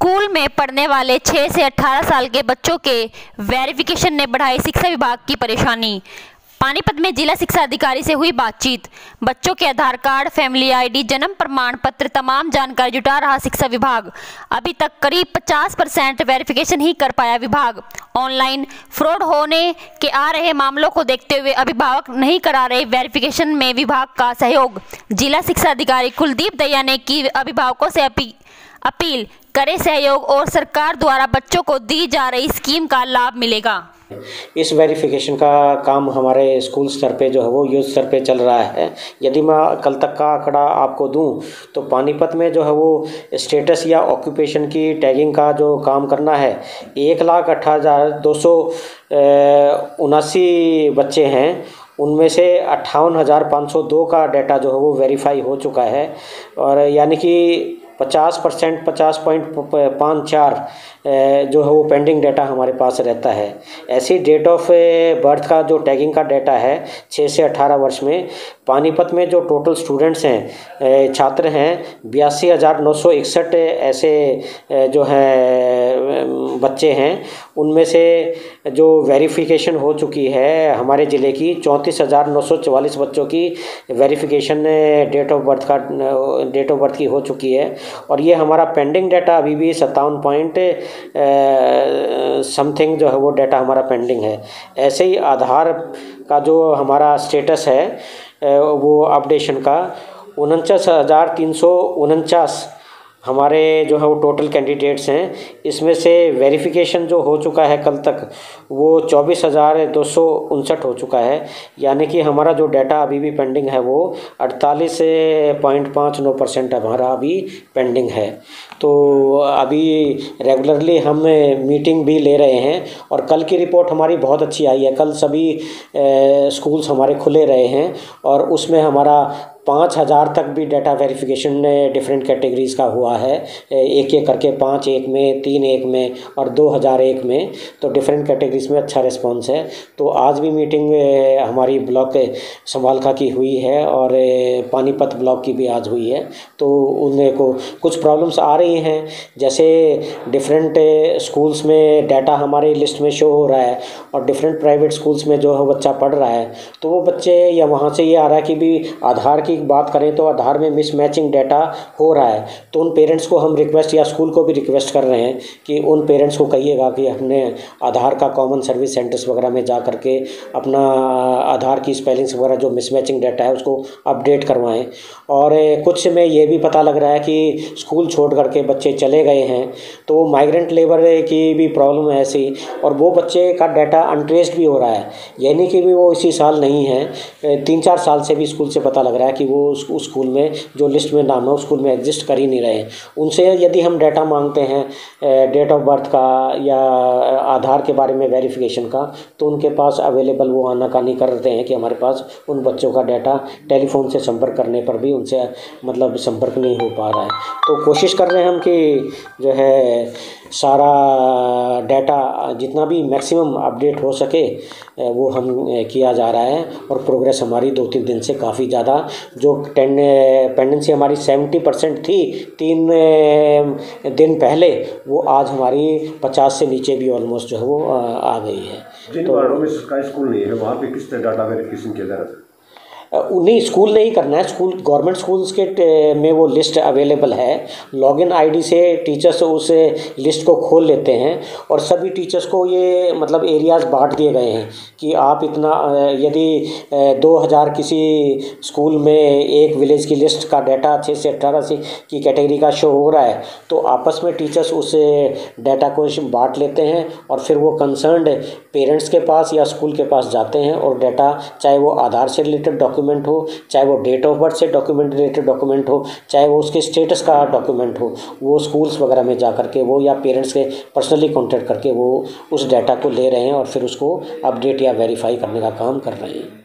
School में पढ़ने वाले 6 से 18 साल के बच्चों के वेरिफिकेशन ने बढ़ाई शिक्षा विभाग की परेशानी। पानीपत में जिला शिक्षा अधिकारी से हुई बातचीत। बच्चों के आधार कार्ड, फैमिली आईडी, जन्म प्रमाण पत्र, तमाम जानकारी जुटा रहा शिक्षा विभाग। अभी तक करीब 50% वेरिफिकेशन ही कर पाया विभाग। ऑनलाइन फ्रॉड होने के आ रहे मामलों को देखते हुए अभिभावक नहीं करा रहे वेरिफिकेशन में विभाग का सहयोग। जिला शिक्षा अधिकारी कुलदीप दहिया ने की अभिभावकों से अपील करे सहयोग और सरकार द्वारा बच्चों को दी जा रही स्कीम का लाभ मिलेगा। इस वेरिफिकेशन का काम हमारे स्कूल स्तर पे जो है वो यूथ स्तर पे चल रहा है। यदि मैं कल तक का आंकड़ा आपको दूं तो पानीपत में जो है वो स्टेटस या ऑक्यूपेशन की टैगिंग का जो काम करना है 1,18,279 बच्चे हैं। उनमें से 58,502 का डाटा जो है वो वेरीफाई हो चुका है और यानी कि 50% 50.54 जो है वो पेंडिंग डाटा हमारे पास रहता है। ऐसी डेट ऑफ बर्थ का जो टैगिंग का डाटा है 6 से 18 वर्ष में पानीपत में जो टोटल स्टूडेंट्स हैं, छात्र हैं 82,961 ऐसे जो हैं बच्चे हैं। उनमें से जो वेरिफिकेशन हो चुकी है हमारे ज़िले की 34,944 बच्चों की वेरिफिकेशन डेट ऑफ बर्थ की हो चुकी है और ये हमारा पेंडिंग डाटा अभी भी 57 पॉइंट समथिंग जो है वो डाटा हमारा पेंडिंग है। ऐसे ही आधार का जो हमारा स्टेटस है वो अपडेशन का 49,349 हमारे जो है वो टोटल कैंडिडेट्स हैं। इसमें से वेरिफिकेशन जो हो चुका है कल तक वो 24,259 हो चुका है, यानी कि हमारा जो डाटा अभी भी पेंडिंग है वो 48.59% हमारा अभी पेंडिंग है। तो अभी रेगुलरली हम मीटिंग भी ले रहे हैं और कल की रिपोर्ट हमारी बहुत अच्छी आई है। कल सभी स्कूल्स हमारे खुले रहे हैं और उसमें हमारा 5,000 तक भी डाटा वेरिफिकेशन डिफरेंट कैटेगरीज़ का हुआ है। एक एक करके 5 एक में, 3 एक में और 2,000 एक में, तो डिफरेंट कैटेगरीज़ में अच्छा रिस्पांस है। तो आज भी मीटिंग हमारी ब्लॉक संभालखा की हुई है और पानीपत ब्लॉक की भी आज हुई है। तो उन्हें को कुछ प्रॉब्लम्स आ रही हैं, जैसे डिफरेंट स्कूल्स में डाटा हमारे लिस्ट में शो हो रहा है और डिफरेंट प्राइवेट स्कूल्स में जो है बच्चा पढ़ रहा है तो वो बच्चे या वहाँ से ये आ रहा है कि भी आधार की बात करें तो आधार में मिसमैचिंग डाटा हो रहा है। तो उन पेरेंट्स को हम रिक्वेस्ट या स्कूल को भी रिक्वेस्ट कर रहे हैं कि उन पेरेंट्स को कहिएगा कि अपने आधार का कॉमन सर्विस सेंटर्स वगैरह में जा करके अपना आधार की स्पेलिंग्स वगैरह जो मिसमैचिंग डाटा है उसको अपडेट करवाएं। और कुछ में ये भी पता लग रहा है कि स्कूल छोड़ करके बच्चे चले गए हैं तो माइग्रेंट लेबर की भी प्रॉब्लम है ऐसी, और वो बच्चे का डाटा अनट्रेस्ड भी हो रहा है, यानी कि भी वो इसी साल नहीं है, 3-4 साल से भी स्कूल से पता लग रहा है कि वो उस स्कूल में जो लिस्ट में नाम है उस स्कूल में एग्जिस्ट कर ही नहीं रहे हैं। उनसे यदि हम डाटा मांगते हैं डेट ऑफ बर्थ का या आधार के बारे में वेरिफिकेशन का, तो उनके पास अवेलेबल वो आनाकानी करते हैं कि हमारे पास उन बच्चों का डाटा टेलीफोन से संपर्क करने पर भी उनसे मतलब संपर्क नहीं हो पा रहा है। तो कोशिश कर रहे हैं हम कि जो है सारा डाटा जितना भी मैक्सिमम अपडेट हो सके वो हम किया जा रहा है और प्रोग्रेस हमारी 2-3 दिन से काफ़ी ज़्यादा, जो पेंडेंसी हमारी 70% थी 3 दिन पहले, वो आज हमारी 50 से नीचे भी ऑलमोस्ट जो है वो आ गई है। जिन वार्डों में सरकारी स्कूल नहीं है वहाँ पे किस तरह डाटा वेरिफिकेशन किया जा रहा है? नहीं, स्कूल नहीं करना है। स्कूल गवर्नमेंट स्कूल्स के में वो लिस्ट अवेलेबल है। लॉगिन आईडी से टीचर्स उस लिस्ट को खोल लेते हैं और सभी टीचर्स को ये मतलब एरियाज़ बांट दिए गए हैं कि आप इतना, यदि 2,000 किसी स्कूल में एक विलेज की लिस्ट का डाटा 6 से 18 से की कैटेगरी का शो हो रहा है तो आपस में टीचर्स उस डाटा को बांट लेते हैं और फिर वो कंसर्न्ड पेरेंट्स के पास या स्कूल के पास जाते हैं और डाटा, चाहे वो आधार से रिलेटेड डॉक्यूमेंट हो, चाहे वो डेट ऑफ बर्थ से डॉक्यूमेंट रिलेटेड डॉक्यूमेंट हो, चाहे वो उसके स्टेटस का डॉक्यूमेंट हो, वो स्कूल्स वगैरह में जा करके वो या पेरेंट्स के पर्सनली कांटेक्ट करके वो उस डाटा को ले रहे हैं और फिर उसको अपडेट या वेरीफाई करने का काम कर रहे हैं।